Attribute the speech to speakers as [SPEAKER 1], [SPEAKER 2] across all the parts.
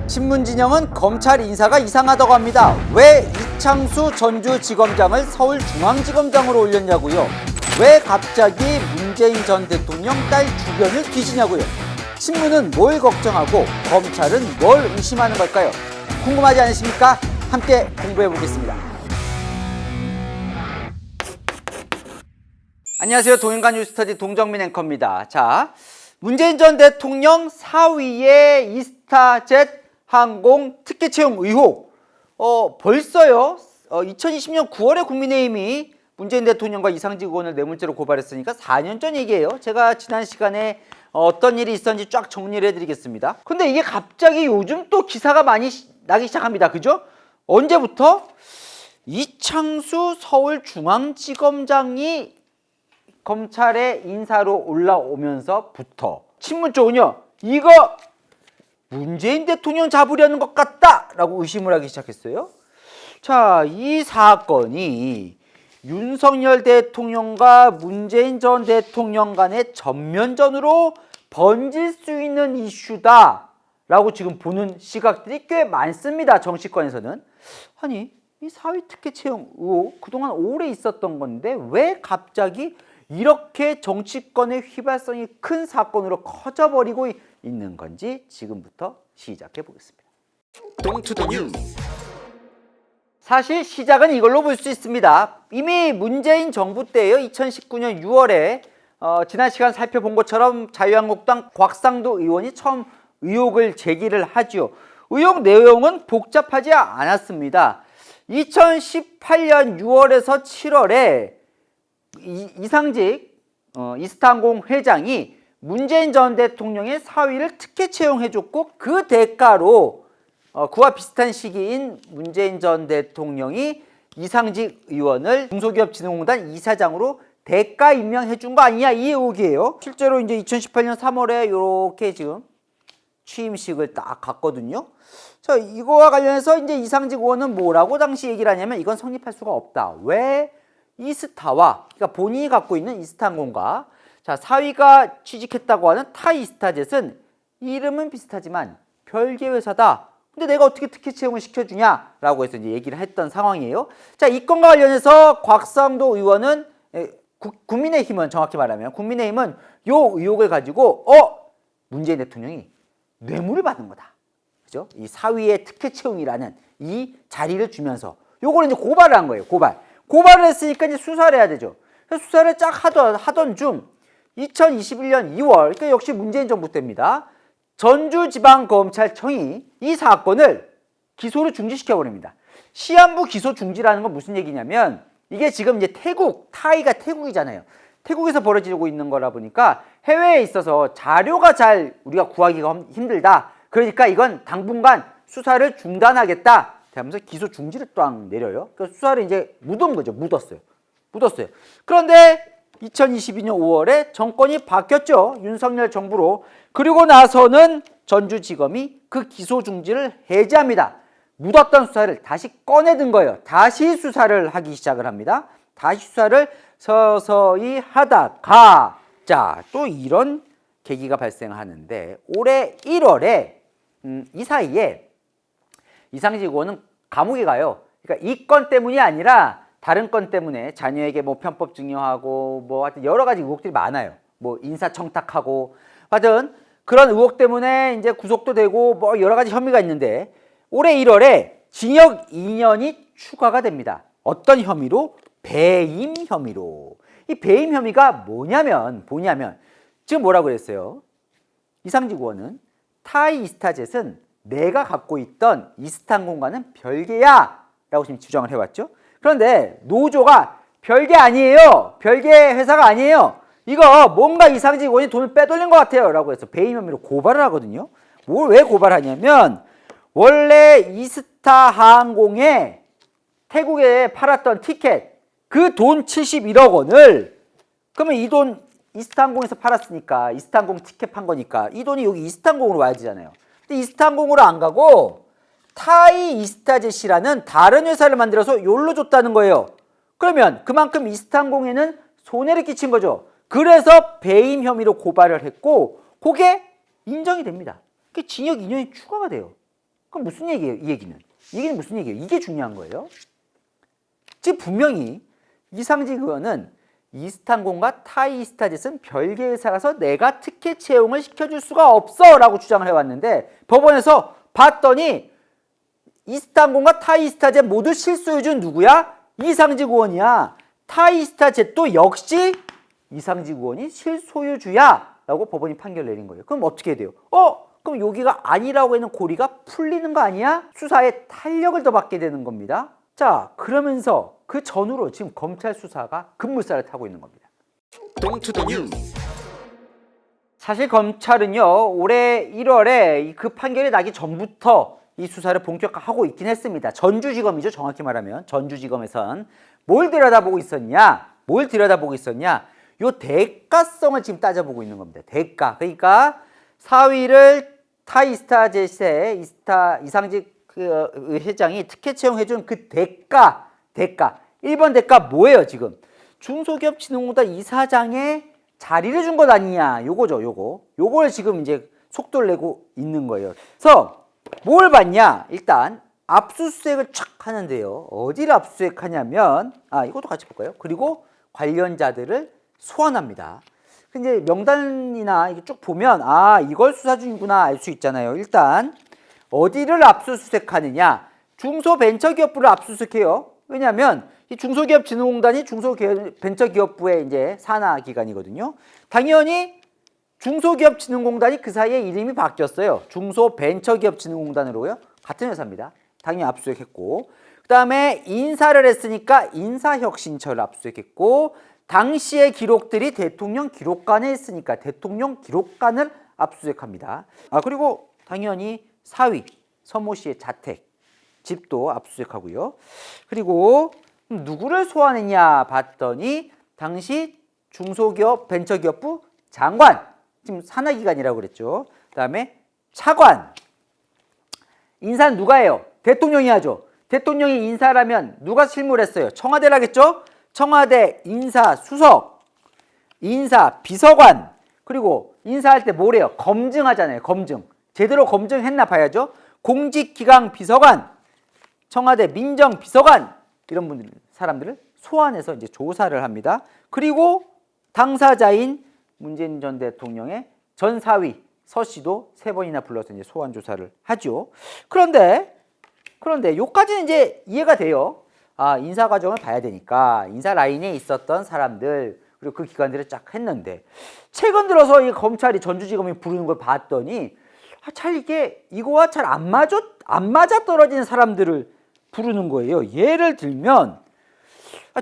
[SPEAKER 1] 신문진영은 검찰 인사가 이상하다고 합니다. 왜 이창수 전주지검장을 서울중앙지검장으로 올렸냐고요? 왜 갑자기 문재인 전 대통령 딸 주변을 뒤지냐고요? 신문은 뭘 걱정하고 검찰은 뭘 의심하는 걸까요? 궁금하지 않으십니까? 함께 공부해 보겠습니다. 안녕하세요. 동행간 뉴스터디 동정민 앵커입니다. 자, 문재인 전 대통령 사위의 이스타젯 항공 특혜 채용 의혹. 벌써요. 2020년 9월에 국민의힘이 문재인 대통령과 이상직 의원을 뇌물죄로 고발했으니까 4년 전 얘기예요. 제가 지난 시간에 어떤 일이 있었는지 쫙 정리를 해드리겠습니다. 근데 이게 갑자기 요즘 또 기사가 많이 나기 시작합니다. 그죠? 언제부터? 이창수 서울중앙지검장이 검찰의 인사로 올라오면서부터 친문 쪽은요, 이거 문재인 대통령 잡으려는 것 같다 라고 의심을 하기 시작했어요. 자, 이 사건이 윤석열 대통령과 문재인 전 대통령 간의 전면전으로 번질 수 있는 이슈다 라고 지금 보는 시각들이 꽤 많습니다. 정치권에서는. 아니, 이 사위 특혜 채용 의혹 그동안 오래 있었던 건데 왜 갑자기 이렇게 정치권의 휘발성이 큰 사건으로 커져버리고 있는 건지 지금부터 시작해 보겠습니다. 사실 시작은 이걸로 볼 수 있습니다. 이미 문재인 정부 때예요. 2019년 6월에 지난 시간 살펴본 것처럼 자유한국당 곽상도 의원이 처음 의혹을 제기를 하죠. 의혹 내용은 복잡하지 않았습니다. 2018년 6월에서 7월에 이상직 이스타항공 회장이 문재인 전 대통령의 사위를 특혜 채용해줬고 그 대가로 그와 비슷한 시기인 문재인 전 대통령이 이상직 의원을 중소기업진흥공단 이사장으로 대가 임명해준 거 아니냐 이 의혹이에요. 실제로 이제 2018년 3월에 이렇게 지금 취임식을 딱 갔거든요. 자, 이거와 관련해서 이제 이상직 의원은 뭐라고 당시 얘기를 하냐면 이건 성립할 수가 없다. 왜? 이스타와, 그러니까 본인이 갖고 있는 이스타항공과 자, 사위가 취직했다고 하는 타이스타젯은 이름은 비슷하지만 별개 회사다. 근데 내가 어떻게 특혜 채용을 시켜주냐라고 해서 이제 얘기를 했던 상황이에요. 자, 이 건과 관련해서 곽상도 의원은 국민의힘은 정확히 말하면 국민의힘은 요 의혹을 가지고 문재인 대통령이 뇌물을 받은 거다. 그죠? 이 사위의 특혜 채용이라는 이 자리를 주면서 요거를 이제 고발을 한 거예요. 고발을 했으니까 이제 수사를 해야 되죠. 그래서 수사를 쫙 하던 중 2021년 2월, 그러니까 역시 문재인 정부 때입니다. 전주지방검찰청이 이 사건을 기소를 중지시켜버립니다. 시한부 기소 중지라는 건 무슨 얘기냐면 이게 지금 이제 타이가 태국이잖아요. 태국에서 벌어지고 있는 거라 보니까 해외에 있어서 자료가 잘 우리가 구하기가 힘들다. 그러니까 이건 당분간 수사를 중단하겠다. 하면서 기소 중지를 딱 내려요. 그러니까 수사를 이제 묻은 거죠. 묻었어요. 그런데 2022년 5월에 정권이 바뀌었죠. 윤석열 정부로. 그리고 나서는 전주지검이 그 기소 중지를 해제합니다. 묻었던 수사를 다시 꺼내든 거예요. 다시 수사를 하기 시작을 합니다. 다시 수사를 서서히 하다가 자, 또 이런 계기가 발생하는데 올해 1월에 이 사이에 이상직 의원은 감옥에 가요. 그러니까 이 건 때문이 아니라 다른 건 때문에 자녀에게 뭐 편법 증여하고 뭐 하여튼 여러 가지 의혹들이 많아요. 뭐 인사청탁하고 하여튼 그런 의혹 때문에 이제 구속도 되고 뭐 여러 가지 혐의가 있는데 올해 1월에 징역 2년이 추가가 됩니다. 어떤 혐의로? 배임 혐의로. 이 배임 혐의가 뭐냐면 지금 뭐라고 그랬어요? 이상직 의원은 타이이스타젯은 내가 갖고 있던 이스타항공과는 별개야 라고 지금 주장을 해왔죠. 그런데 노조가 별개 아니에요. 별개 회사가 아니에요. 이거 뭔가 이상직 의원이 돈을 빼돌린 것 같아요 라고 해서 배임 혐의로 고발을 하거든요. 뭘 왜 고발하냐면 원래 이스타항공에 태국에 팔았던 티켓 그 돈 71억 원을 그러면 이 돈 이스타항공에서 팔았으니까 이스타항공 티켓 판 거니까 이 돈이 여기 이스타항공으로 와야 되잖아요. 근데 이스타항공으로 안 가고 타이이스타젯이라는 다른 회사를 만들어서 여기로 줬다는 거예요. 그러면 그만큼 이스타항공에는 손해를 끼친 거죠. 그래서 배임 혐의로 고발을 했고 그게 인정이 됩니다. 그 징역 2년이 추가가 돼요. 그럼 무슨 얘기예요? 이 얘기는. 이 얘기는 무슨 얘기예요? 이게 중요한 거예요. 즉 분명히 이상직 의원은 이스탄공과 타이스타젯은 별개의 회사라서 내가 특혜 채용을 시켜줄 수가 없어 라고 주장을 해왔는데 법원에서 봤더니 이스탄공과 타이스타젯 모두 실소유주는 누구야? 이상직 의원이야. 타이스타젯도 역시 이상직 의원이 실소유주야 라고 법원이 판결을 내린 거예요. 그럼 어떻게 돼요? 그럼 여기가 아니라고 하는 고리가 풀리는 거 아니야? 수사에 탄력을 더 받게 되는 겁니다. 자, 그러면서 그 전후로 지금 검찰 수사가 급물살을 타고 있는 겁니다. 사실 검찰은요, 올해 1월에 그 판결이 나기 전부터 이 수사를 본격화하고 있긴 했습니다. 전주지검이죠, 정확히 말하면. 전주지검에선 뭘 들여다보고 있었냐? 요 대가성을 지금 따져보고 있는 겁니다. 대가. 그러니까 사위를 타이스타젯의 이상직 회장이 특혜 채용해준 그 대가. 1번 대가 뭐예요, 지금? 중소기업진흥공단 이사장의 자리를 준 것 아니냐. 요거죠, 요걸 지금 이제 속도를 내고 있는 거예요. 그래서 뭘 봤냐? 일단 압수수색을 촥 하는데요. 어디를 압수수색하냐면 이것도 같이 볼까요? 그리고 관련자들을 소환합니다. 근데 명단이나 이게 쭉 보면 이걸 수사 중이구나 알 수 있잖아요. 일단 어디를 압수수색하느냐? 중소벤처기업부를 압수수색해요. 왜냐하면 이 중소기업진흥공단이 중소벤처기업부의 이제 산하기관이거든요. 당연히 중소기업진흥공단이 그 사이에 이름이 바뀌었어요. 중소벤처기업진흥공단으로요. 같은 회사입니다. 당연히 압수수색했고, 그 다음에 인사를 했으니까 인사혁신처를 압수수색했고, 당시의 기록들이 대통령 기록관에 있으니까 대통령 기록관을 압수수색합니다. 그리고 당연히 사위 서모 씨의 자택, 집도 압수수색하고요. 그리고 누구를 소환했냐 봤더니 당시 중소기업 벤처기업부 장관, 지금 산하기관이라고 그랬죠. 그 다음에 차관. 인사는 누가 해요? 대통령이 하죠. 대통령이 인사라면 누가 실무했어요? 청와대라겠죠? 청와대 인사수석, 인사비서관, 그리고 인사할 때 뭐래요? 검증하잖아요. 검증. 제대로 검증했나 봐야죠. 공직기강 비서관, 청와대 민정비서관, 이런 사람들을 소환해서 이제 조사를 합니다. 그리고 당사자인 문재인 전 대통령의 전 사위 서 씨도 3번이나 불러서 이제 소환 조사를 하죠. 그런데 요까지는 이제 이해가 돼요. 인사 과정을 봐야 되니까 인사 라인에 있었던 사람들 그리고 그 기관들을 쫙 했는데 최근 들어서 이 검찰이 전주지검이 부르는 걸 봤더니 잘 이거와 잘 안 맞아 떨어지는 사람들을 부르는 거예요. 예를 들면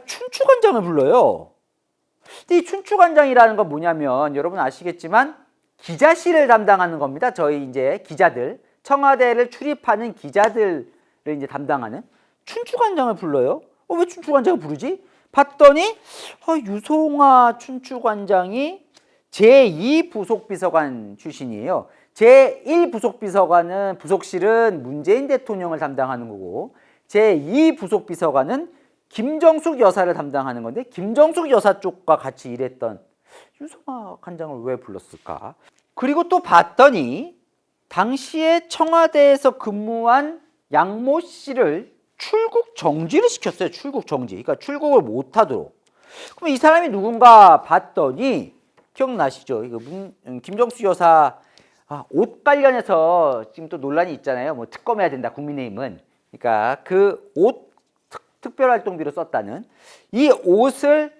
[SPEAKER 1] 춘추관장을 불러요. 근데 이 춘추관장이라는 건 뭐냐면 여러분 아시겠지만 기자실을 담당하는 겁니다. 저희 이제 기자들, 청와대를 출입하는 기자들을 이제 담당하는 춘추관장을 불러요. 왜 춘추관장을 부르지? 봤더니 유송아 춘추관장이 제2 부속비서관 출신이에요. 제1 부속비서관은 부속실은 문재인 대통령을 담당하는 거고 제2 부속비서관은 김정숙 여사를 담당하는 건데 김정숙 여사 쪽과 같이 일했던 유송아 관장을 왜 불렀을까? 그리고 또 봤더니 당시에 청와대에서 근무한 양모 씨를 출국 정지를 시켰어요. 출국 정지. 그러니까 출국을 못하도록. 그럼 이 사람이 누군가 봤더니 기억나시죠? 이거 김정숙 여사 옷 관련해서 지금 또 논란이 있잖아요. 뭐 특검해야 된다. 국민의힘은. 그러니까 그 옷 특별활동비로 썼다는 이 옷의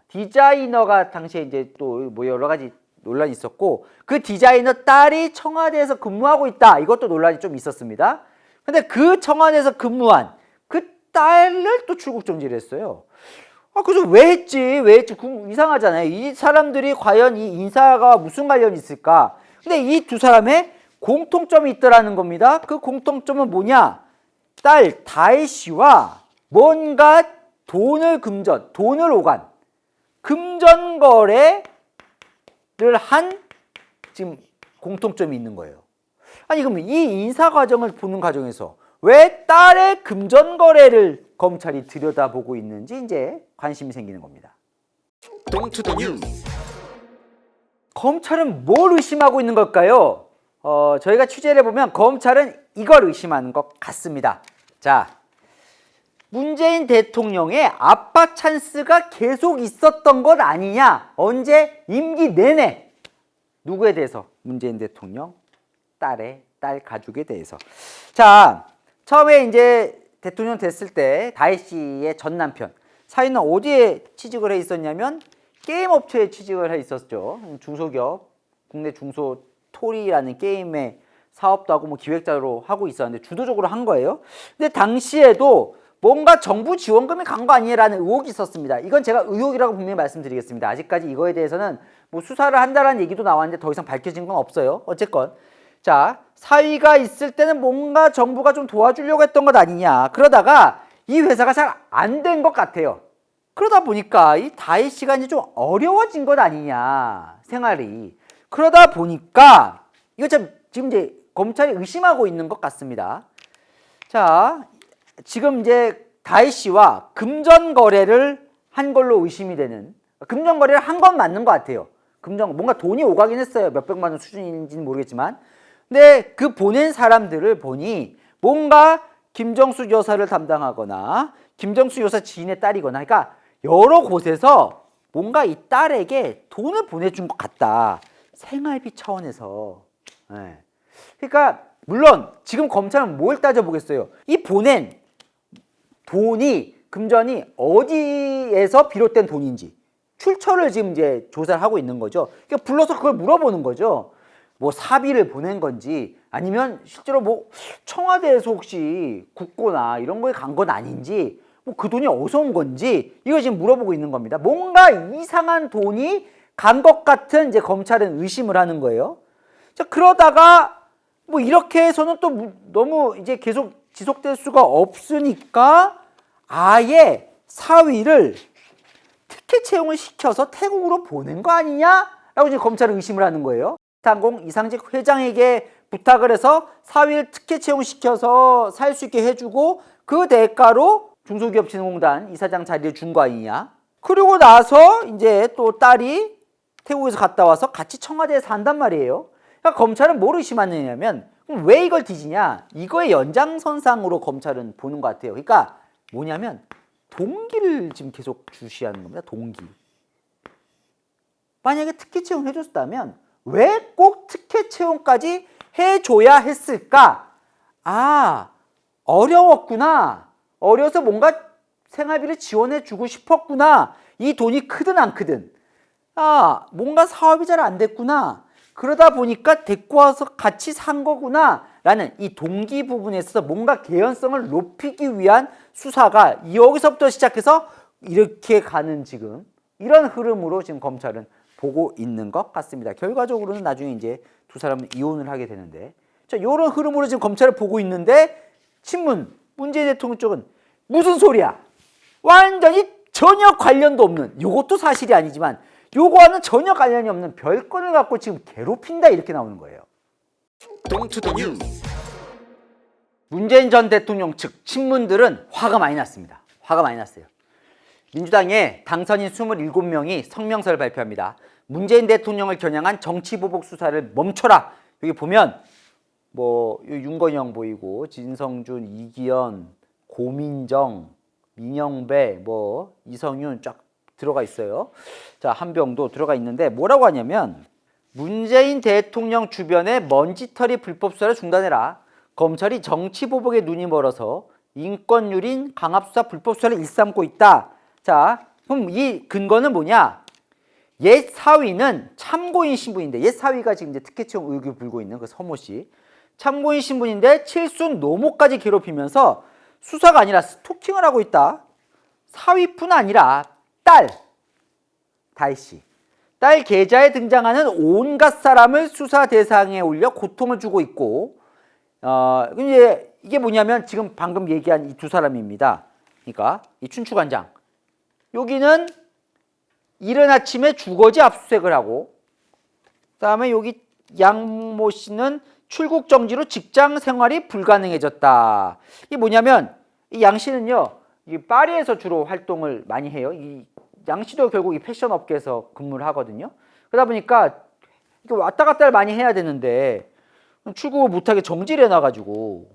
[SPEAKER 1] 디자이너가 당시에 이제 또 뭐 여러 가지 논란이 있었고 그 디자이너 딸이 청와대에서 근무하고 있다. 이것도 논란이 좀 있었습니다. 근데 그 청와대에서 근무한 그 딸을 또 출국 정지를 했어요. 그래서 왜 했지? 이상하잖아요. 이 사람들이 과연 이 인사가 무슨 관련이 있을까? 근데 이 두 사람의 공통점이 있더라는 겁니다. 그 공통점은 뭐냐? 딸 다혜 씨와 뭔가 돈을 오간 금전 거래를 한 지금 공통점이 있는 거예요. 그럼 이 인사 과정을 보는 과정에서 왜 딸의 금전 거래를 검찰이 들여다보고 있는지 이제 관심이 생기는 겁니다. 검찰은 뭘 의심하고 있는 걸까요? 저희가 취재를 해보면 검찰은 이걸 의심하는 것 같습니다. 자, 문재인 대통령의 아빠 찬스가 계속 있었던 것 아니냐? 언제? 임기 내내. 누구에 대해서? 문재인 대통령 딸 가족에 대해서. 자, 처음에 이제 대통령 됐을 때 다혜 씨의 전 남편 사위는 어디에 취직을 해 있었냐면 게임 업체에 취직을 해 있었죠. 중소기업, 국내 중소토리라는 게임의 사업도 하고 뭐 기획자로 하고 있었는데 주도적으로 한 거예요. 근데 당시에도 뭔가 정부 지원금이 간 거 아니에라는 의혹이 있었습니다. 이건 제가 의혹이라고 분명히 말씀드리겠습니다. 아직까지 이거에 대해서는 뭐 수사를 한다라는 얘기도 나왔는데 더 이상 밝혀진 건 없어요. 어쨌건 자, 사위가 있을 때는 뭔가 정부가 좀 도와주려고 했던 것 아니냐. 그러다가 이 회사가 잘 안 된 것 같아요. 그러다 보니까 이 다혜 씨가 이제 좀 어려워진 것 아니냐, 생활이. 그러다 보니까 이거 참 지금 이제 검찰이 의심하고 있는 것 같습니다. 자, 지금 이제 다혜 씨와 금전 거래를 한 걸로 의심이 되는, 금전 거래를 한 건 맞는 것 같아요. 뭔가 돈이 오가긴 했어요. 몇백만 원 수준인지는 모르겠지만. 근데 그 보낸 사람들을 보니 뭔가 김정수 여사를 담당하거나 김정수 여사 지인의 딸이거나, 그러니까 여러 곳에서 뭔가 이 딸에게 돈을 보내준 것 같다. 생활비 차원에서. 네. 그러니까 물론 지금 검찰은 뭘 따져보겠어요. 이 보낸 돈이, 금전이 어디에서 비롯된 돈인지 출처를 지금 이제 조사를 하고 있는 거죠. 그러니까 불러서 그걸 물어보는 거죠. 뭐 사비를 보낸 건지 아니면 실제로 뭐 청와대에서 혹시 국고나 이런 거에 간 건 아닌지, 뭐 그 돈이 어디서 온 건지 이거 지금 물어보고 있는 겁니다. 뭔가 이상한 돈이 간 것 같은 이제 검찰은 의심을 하는 거예요. 자, 그러다가 뭐 이렇게 해서는 또 너무 이제 계속 지속될 수가 없으니까 아예 사위를 특혜 채용을 시켜서 태국으로 보낸 거 아니냐라고 이제 검찰은 의심을 하는 거예요. 항공 이상직 회장에게 부탁을 해서 사위를 특혜 채용시켜서 살 수 있게 해주고 그 대가로 중소기업진흥공단 이사장 자리를 준 거 아니냐. 그리고 나서 이제 또 딸이 태국에서 갔다 와서 같이 청와대에 산단 말이에요. 그러니까 검찰은 뭘 의심하느냐면 그럼 왜 이걸 뒤지냐. 이거의 연장선상으로 검찰은 보는 것 같아요. 그러니까 뭐냐면 동기를 지금 계속 주시하는 겁니다. 동기. 만약에 특혜 채용 해줬다면 왜 꼭 특혜 채용까지 해줘야 했을까? 아, 어려웠구나. 어려서 뭔가 생활비를 지원해주고 싶었구나. 이 돈이 크든 안 크든. 아, 뭔가 사업이 잘 안 됐구나. 그러다 보니까 데리고 와서 같이 산 거구나. 라는 이 동기 부분에 있어서 뭔가 개연성을 높이기 위한 수사가 여기서부터 시작해서 이렇게 가는 지금 이런 흐름으로 지금 검찰은 보고 있는 것 같습니다. 결과적으로는 나중에 이제 두 사람은 이혼을 하게 되는데, 자, 이런 흐름으로 지금 검찰을 보고 있는데 친문 문재인 대통령 쪽은 무슨 소리야? 완전히 전혀 관련도 없는, 이것도 사실이 아니지만 요거와는 전혀 관련이 없는 별건을 갖고 지금 괴롭힌다 이렇게 나오는 거예요. 문재인 전 대통령 측 친문들은 화가 많이 났습니다. 화가 많이 났어요. 민주당의 당선인 27명이 성명서를 발표합니다. 문재인 대통령을 겨냥한 정치보복 수사를 멈춰라. 여기 보면 뭐 윤건영 보이고 진성준, 이기현, 고민정, 민영배, 뭐 이성윤 쫙 들어가 있어요. 자, 한병도 들어가 있는데 뭐라고 하냐면 문재인 대통령 주변의 먼지털이 불법 수사를 중단해라. 검찰이 정치보복에 눈이 멀어서 인권유린 강압수사 불법 수사를 일삼고 있다. 자, 그럼 이 근거는 뭐냐? 옛 사위는 참고인 신분인데, 옛 사위가 지금 이제 특혜 채용 의혹이 불고 있는 그 서모 씨. 참고인 신분인데 칠순 노모까지 괴롭히면서 수사가 아니라 스토킹을 하고 있다. 사위뿐 아니라 딸, 다혜 씨. 딸 계좌에 등장하는 온갖 사람을 수사 대상에 올려 고통을 주고 있고, 이게 뭐냐면 지금 방금 얘기한 이 두 사람입니다. 그러니까 이 춘추관장. 여기는 이른 아침에 주거지 압수수색을 하고, 그다음에 여기 양모 씨는 출국 정지로 직장 생활이 불가능해졌다. 이게 뭐냐면 이 양 씨는요, 이 파리에서 주로 활동을 많이 해요. 이 양 씨도 결국 이 패션 업계에서 근무를 하거든요. 그러다 보니까 왔다 갔다를 많이 해야 되는데 출국을 못하게 정지를 해놔가지고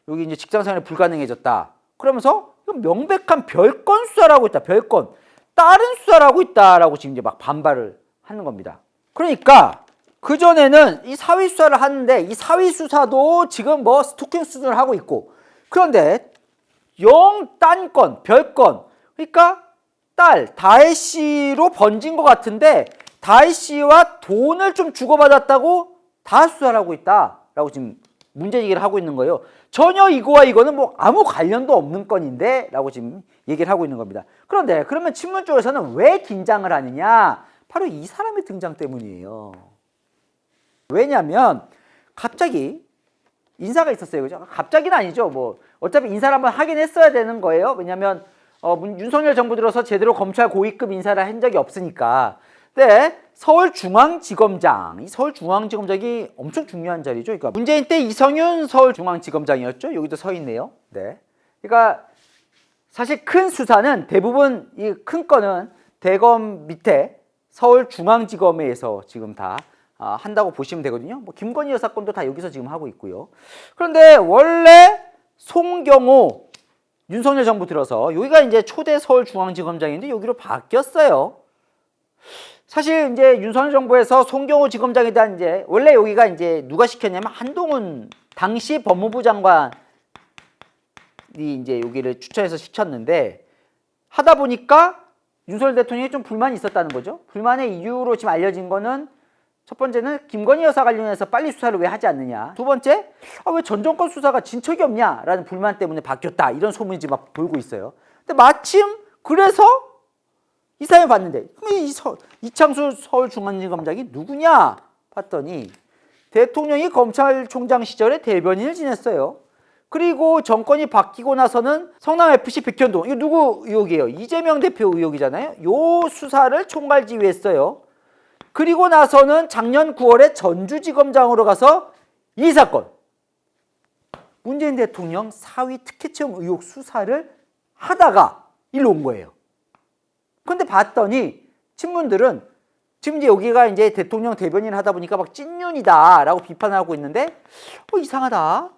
[SPEAKER 1] 여기 이제 직장생활이 불가능해졌다. 그러면서 명백한 별건 수사를 하고 있다. 별건. 다른 수사를 하고 있다라고 지금 이제 막 반발을 하는 겁니다. 그러니까 그전에는 이 사위 수사를 하는데 이 사위 수사도 지금 뭐 스토킹 수준을 하고 있고 그런데 영 딴 건, 별건. 그러니까 딸, 다혜 씨로 번진 것 같은데 다혜 씨와 돈을 좀 주고받았다고 다 수사를 하고 있다라고 지금 문제 제기를 하고 있는 거예요. 전혀 이거와 이거는 뭐 아무 관련도 없는 건인데 라고 지금 얘기를 하고 있는 겁니다. 그런데 그러면 친문 쪽에서는 왜 긴장을 하느냐? 바로 이 사람의 등장 때문이에요. 왜냐하면 갑자기 인사가 있었어요. 그죠? 갑자기는 아니죠. 뭐 어차피 인사를 한번 하긴 했어야 되는 거예요. 왜냐하면 윤석열 정부 들어서 제대로 검찰 고위급 인사를 한 적이 없으니까. 근데 서울중앙지검장, 이 서울중앙지검장이 엄청 중요한 자리죠. 그러니까 문재인 때 이성윤 서울중앙지검장이었죠. 여기도 서 있네요. 네. 그러니까 사실 큰 수사는 대부분 이 큰 건은 대검 밑에 서울중앙지검에서 지금 다 한다고 보시면 되거든요. 뭐 김건희 여사 건도 다 여기서 지금 하고 있고요. 그런데 원래 송경호 윤석열 정부 들어서 여기가 이제 초대 서울중앙지검장인데 여기로 바뀌었어요. 사실 이제 윤석열 정부에서 송경호 지검장에 대한 이제 원래 여기가 이제 누가 시켰냐면 한동훈 당시 법무부 장관이 이제 여기를 추천해서 시켰는데 하다 보니까 윤석열 대통령이 좀 불만이 있었다는 거죠. 불만의 이유로 지금 알려진 거는 첫 번째는 김건희 여사 관련해서 빨리 수사를 왜 하지 않느냐. 두 번째, 왜 전 정권 수사가 진척이 없냐라는 불만 때문에 바뀌었다. 이런 소문이 지금 막 돌고 있어요. 근데 마침 그래서 이 사람을 봤는데 이창수 서울중앙지검장이 누구냐 봤더니 대통령이 검찰총장 시절에 대변인을 지냈어요. 그리고 정권이 바뀌고 나서는 성남FC 백현동 이거 누구 의혹이에요? 이재명 대표 의혹이잖아요. 요 수사를 총괄지휘했어요. 그리고 나서는 작년 9월에 전주지검장으로 가서 이 사건 문재인 대통령 사위 특혜 채용 의혹 수사를 하다가 일로 온 거예요. 근데 봤더니 친문들은 지금 이제 여기가 이제 대통령 대변인 하다 보니까 막 찐윤이다라고 비판하고 있는데 이상하다.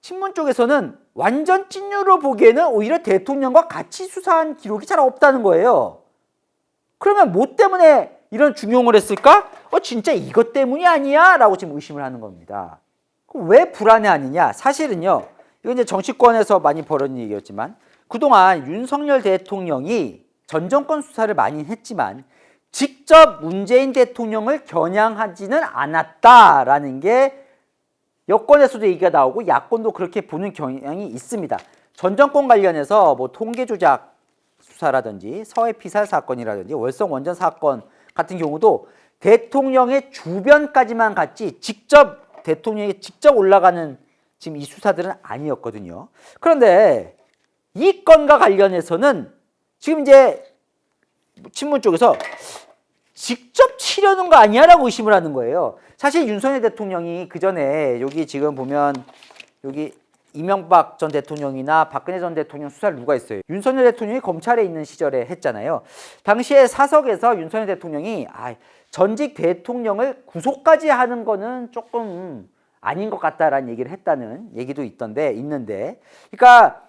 [SPEAKER 1] 친문 쪽에서는 완전 찐윤으로 보기에는 오히려 대통령과 같이 수사한 기록이 잘 없다는 거예요. 그러면 뭐 때문에 이런 중용을 했을까? 진짜 이것 때문이 아니야? 라고 지금 의심을 하는 겁니다. 왜 불안해하느냐? 사실은요. 이건 이제 정치권에서 많이 벌어진 얘기였지만 그동안 윤석열 대통령이 전 정권 수사를 많이 했지만 직접 문재인 대통령을 겨냥하지는 않았다라는 게 여권에서도 얘기가 나오고 야권도 그렇게 보는 경향이 있습니다. 전 정권 관련해서 뭐 통계 조작 수사라든지 서해 피살 사건이라든지 월성 원전 사건 같은 경우도 대통령의 주변까지만 갔지 직접 대통령이 직접 올라가는 지금 이 수사들은 아니었거든요. 그런데 이 건과 관련해서는 지금 이제 친문 쪽에서 직접 치려는 거 아니야라고 의심을 하는 거예요. 사실 윤석열 대통령이 그 전에 여기 지금 보면 여기 이명박 전 대통령이나 박근혜 전 대통령 수사를 누가 했어요? 윤석열 대통령이 검찰에 있는 시절에 했잖아요. 당시에 사석에서 윤석열 대통령이 전직 대통령을 구속까지 하는 거는 조금 아닌 것 같다라는 얘기를 했다는 얘기도 있는데 그러니까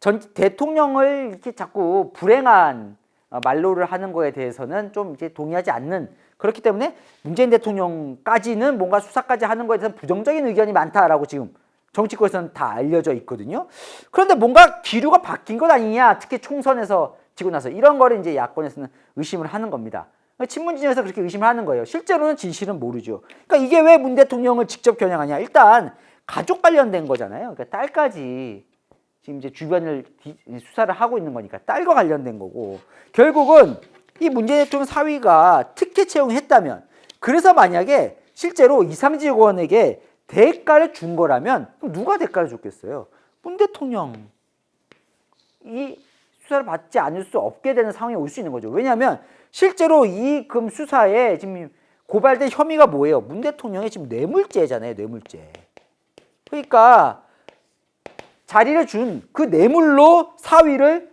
[SPEAKER 1] 전 대통령을 이렇게 자꾸 불행한 말로를 하는 거에 대해서는 좀 이제 동의하지 않는 그렇기 때문에 문재인 대통령까지는 뭔가 수사까지 하는 거에 대해서 부정적인 의견이 많다라고 지금 정치권에서는 다 알려져 있거든요. 그런데 뭔가 기류가 바뀐 것 아니냐, 특히 총선에서 지고 나서 이런 거를 이제 야권에서는 의심을 하는 겁니다. 친문 진영에서 그렇게 의심을 하는 거예요. 실제로는 진실은 모르죠. 그러니까 이게 왜 문 대통령을 직접 겨냥하냐? 일단 가족 관련된 거잖아요. 그러니까 딸까지 지금 이제 주변을 수사를 하고 있는 거니까 딸과 관련된 거고 결국은 이 문재인 대통령 사위가 특혜 채용했다면 그래서 만약에 실제로 이상직 의원에게 대가를 준 거라면 그럼 누가 대가를 줬겠어요? 문 대통령이 수사를 받지 않을 수 없게 되는 상황이 올 수 있는 거죠. 왜냐하면 실제로 이 금 수사에 지금 고발된 혐의가 뭐예요? 문 대통령의 지금 뇌물죄잖아요. 뇌물죄. 그러니까 자리를 준 그 뇌물로 사위를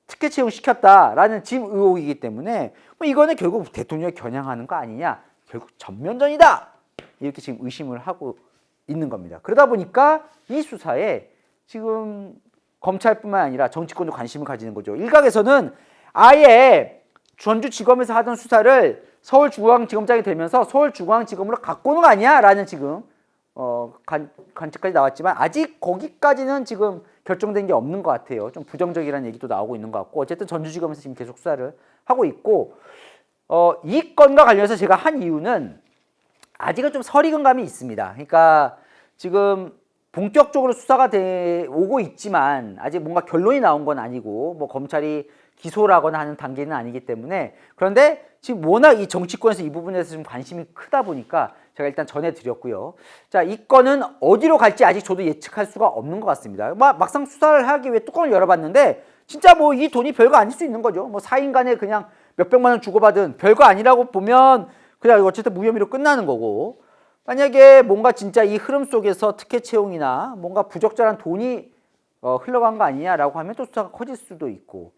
[SPEAKER 1] 특혜 채용시켰다라는 지금 의혹이기 때문에 이거는 결국 대통령을 겨냥하는 거 아니냐. 결국 전면전이다 이렇게 지금 의심을 하고 있는 겁니다. 그러다 보니까 이 수사에 지금 검찰뿐만 아니라 정치권도 관심을 가지는 거죠. 일각에서는 아예 전주지검에서 하던 수사를 서울중앙지검장이 되면서 서울중앙지검으로 갖고 오는 거 아니야? 라는 지금 관측까지 나왔지만 아직 거기까지는 지금 결정된 게 없는 것 같아요. 좀 부정적이라는 얘기도 나오고 있는 것 같고 어쨌든 전주지검에서 지금 계속 수사를 하고 있고 이 건과 관련해서 제가 한 이유는 아직은 좀 설익은감이 있습니다. 그러니까 지금 본격적으로 수사가 오고 있지만 아직 뭔가 결론이 나온 건 아니고 뭐 검찰이 기소라거나 하는 단계는 아니기 때문에 그런데 지금 워낙 이 정치권에서 이 부분에서 좀 관심이 크다 보니까 제가 일단 전해드렸고요. 자, 이 건은 어디로 갈지 아직 저도 예측할 수가 없는 것 같습니다. 막상 수사를 하기 위해 뚜껑을 열어봤는데 진짜 뭐 이 돈이 별거 아닐 수 있는 거죠. 뭐 사인 간에 그냥 몇백만 원 주고받은 별거 아니라고 보면 그냥 어쨌든 무혐의로 끝나는 거고 만약에 뭔가 진짜 이 흐름 속에서 특혜 채용이나 뭔가 부적절한 돈이 흘러간 거 아니냐라고 하면 또 수사가 커질 수도 있고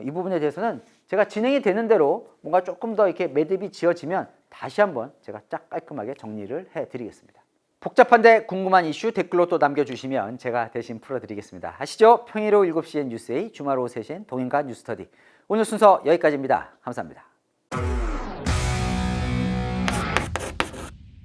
[SPEAKER 1] 이 부분에 대해서는 제가 진행이 되는 대로 뭔가 조금 더 이렇게 매듭이 지어지면 다시 한번 제가 쫙 깔끔하게 정리를 해드리겠습니다. 복잡한데 궁금한 이슈 댓글로 또 남겨주시면 제가 대신 풀어드리겠습니다. 아시죠? 평일 오후 7시엔 뉴스에이, 주말 오후 3시엔 동행과 뉴스터디. 오늘 순서 여기까지입니다. 감사합니다.